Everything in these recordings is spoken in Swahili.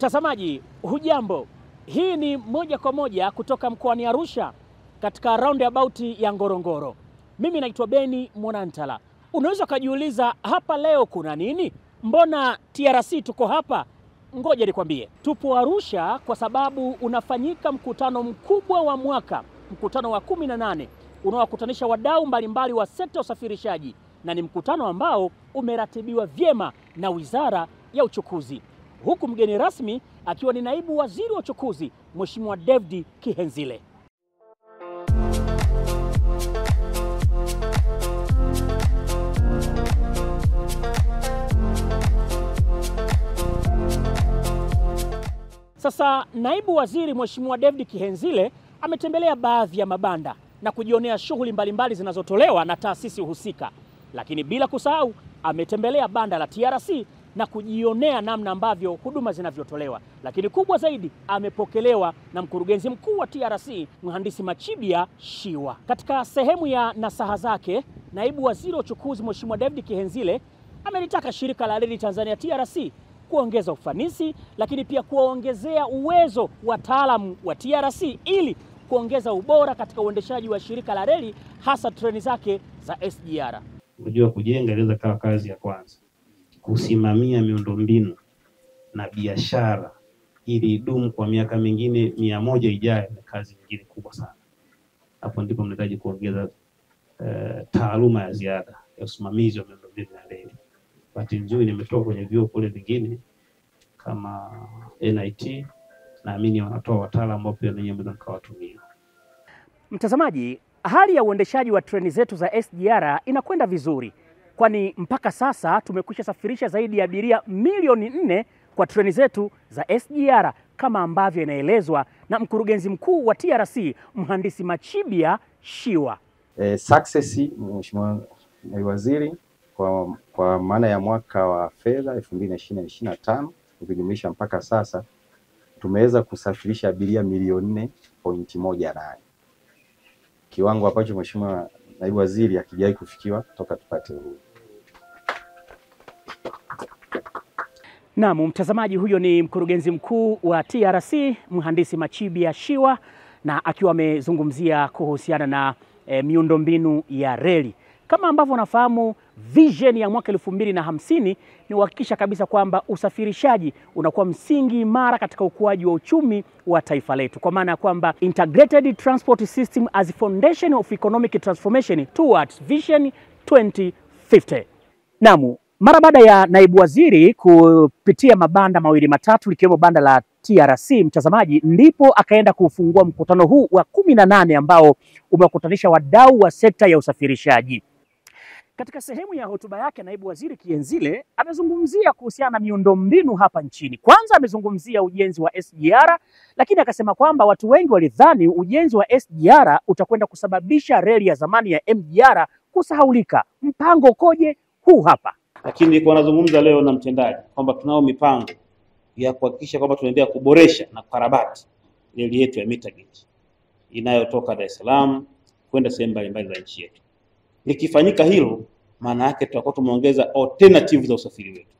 Mtazamaji, hujambo? Hii ni moja kwa moja kutoka mkoani Arusha katika roundabout ya Ngorongoro. Mimi naitwa Beni Monantala. Unaweza kujiuliza hapa leo kuna nini? Mbona TRC tuko hapa? Ngoja nikwambie. Tupo Arusha kwa sababu unafanyika mkutano mkubwa wa mwaka, mkutano wa 18 unaowakutanisha wadau mbalimbali wa sekta ya usafirishaji, na ni mkutano ambao umeratibiwa vyema na Wizara ya Uchukuzi, huku mgeni rasmi akiwa ni Naibu Waziri wa Uchukuzi Mheshimiwa David Kihenzile. Sasa Naibu Waziri Mheshimiwa David Kihenzile ametembelea baadhi ya mabanda na kujionea shughuli mbalimbali zinazotolewa na taasisi husika, lakini bila kusahau ametembelea banda la TRC na kujionea namna ambavyo huduma zinavyotolewa. Lakini kubwa zaidi, amepokelewa na mkurugenzi mkuu wa TRC Mhandisi Machibia Shiwa. Katika sehemu ya nasaha zake, Naibu Waziri wa Uchukuzi Mheshimiwa David Kihenzile amelitaka Shirika la Reli Tanzania TRC kuongeza ufanisi, lakini pia kuongezea uwezo wataalamu wa TRC ili kuongeza ubora katika uendeshaji wa shirika la reli, hasa treni zake za SGR. Unajua, kujenga inaweza kawa kazi ya kwanza. Kusimamia miundombinu na biashara ili idumu kwa miaka mingine 100 ijayo ni kazi nyingine kubwa sana. Hapo ndipo mnahitaji kuongeza taaluma ya ziada ya usimamizi wa miundombinu ya reli. Bahati nzuri nimetoka kwenye vyuo kule vingine kama NIT, naamini wanatoa wataalamu ambao pia ninyi mnaweza mkawatumia. Mtazamaji, hali ya uendeshaji wa treni zetu za SGR inakwenda vizuri, kwani mpaka sasa tumekwisha safirisha zaidi ya abiria milioni 4 kwa treni zetu za SGR kama ambavyo inaelezwa na mkurugenzi mkuu wa TRC Mhandisi Machibia Shiwa. Success Mheshimiwa Naibu Waziri kwa maana ya mwaka wa fedha 2020-2025 ukijumlisha mpaka sasa tumeweza kusafirisha abiria milioni 4.18, kiwango ambacho Mheshimiwa Naibu Waziri hakijawahi kufikiwa toka tupate uhuru. Naam, mtazamaji, huyo ni mkurugenzi mkuu wa TRC Mhandisi Machibia Shiwa, na akiwa amezungumzia kuhusiana na miundombinu ya reli. Kama ambavyo unafahamu, vision ya mwaka 2050 ni kuhakikisha kabisa kwamba usafirishaji unakuwa msingi imara katika ukuaji wa uchumi wa taifa letu, kwa maana ya kwamba integrated transport system as foundation of economic transformation towards vision 2050. Naam, mara baada ya naibu waziri kupitia mabanda mawili matatu likiwemo banda la TRC, mtazamaji, ndipo akaenda kufungua mkutano huu wa 18 ambao umewakutanisha wadau wa sekta ya usafirishaji. Katika sehemu ya hotuba yake, Naibu Waziri Kihenzile amezungumzia kuhusiana na miundombinu hapa nchini. Kwanza amezungumzia ujenzi wa SGR, lakini akasema kwamba watu wengi walidhani ujenzi wa SGR utakwenda kusababisha reli ya zamani ya MGR kusahaulika. Mpango ukoje? Huu hapa. Lakini nilikuwa nazungumza leo na mtendaji kwamba tunao mipango ya kuhakikisha kwamba tunaendelea kuboresha na kukarabati reli yetu ya meter gauge inayotoka Dar es Salaam kwenda sehemu mbalimbali za nchi yetu. Likifanyika hilo, maana yake tutakuwa tumeongeza alternative za usafiri wetu.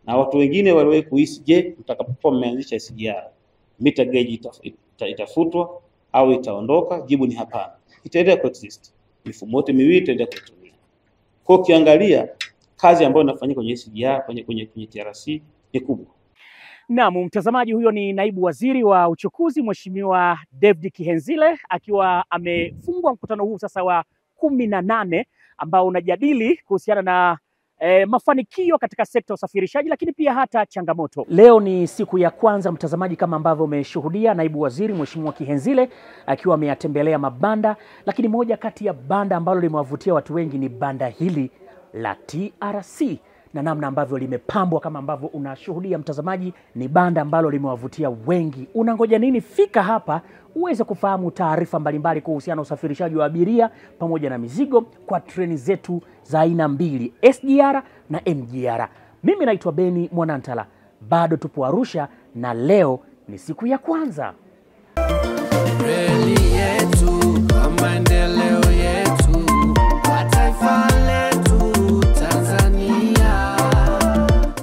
Na watu wengine waliwahi kuhisi, je, mtakapokuwa mmeanzisha SGR meter gauge itafutwa au itaondoka? Jibu ni hapana, itaendelea kuexist. Mifumo yote miwili itaendelea kutumia. Kwa kiangalia kazi ambayo inafanyika kwenye SGR kwenye TRC ni kubwa. Naam, mtazamaji, huyo ni Naibu Waziri wa Uchukuzi Mheshimiwa David Kihenzile akiwa amefungua mkutano huu sasa wa 18 ambao unajadili kuhusiana na mafanikio katika sekta ya usafirishaji, lakini pia hata changamoto. Leo ni siku ya kwanza, mtazamaji, kama ambavyo umeshuhudia Naibu Waziri Mheshimiwa Kihenzile akiwa ameyatembelea mabanda, lakini moja kati ya banda ambalo limewavutia watu wengi ni banda hili la TRC na namna ambavyo limepambwa kama ambavyo unashuhudia mtazamaji. Ni banda ambalo limewavutia wengi. Unangoja nini? Fika hapa uweze kufahamu taarifa mbalimbali kuhusiana na usafirishaji wa abiria pamoja na mizigo kwa treni zetu za aina mbili, SGR na MGR. Mimi naitwa Beni Monantala, bado tupo Arusha na leo ni siku ya kwanza.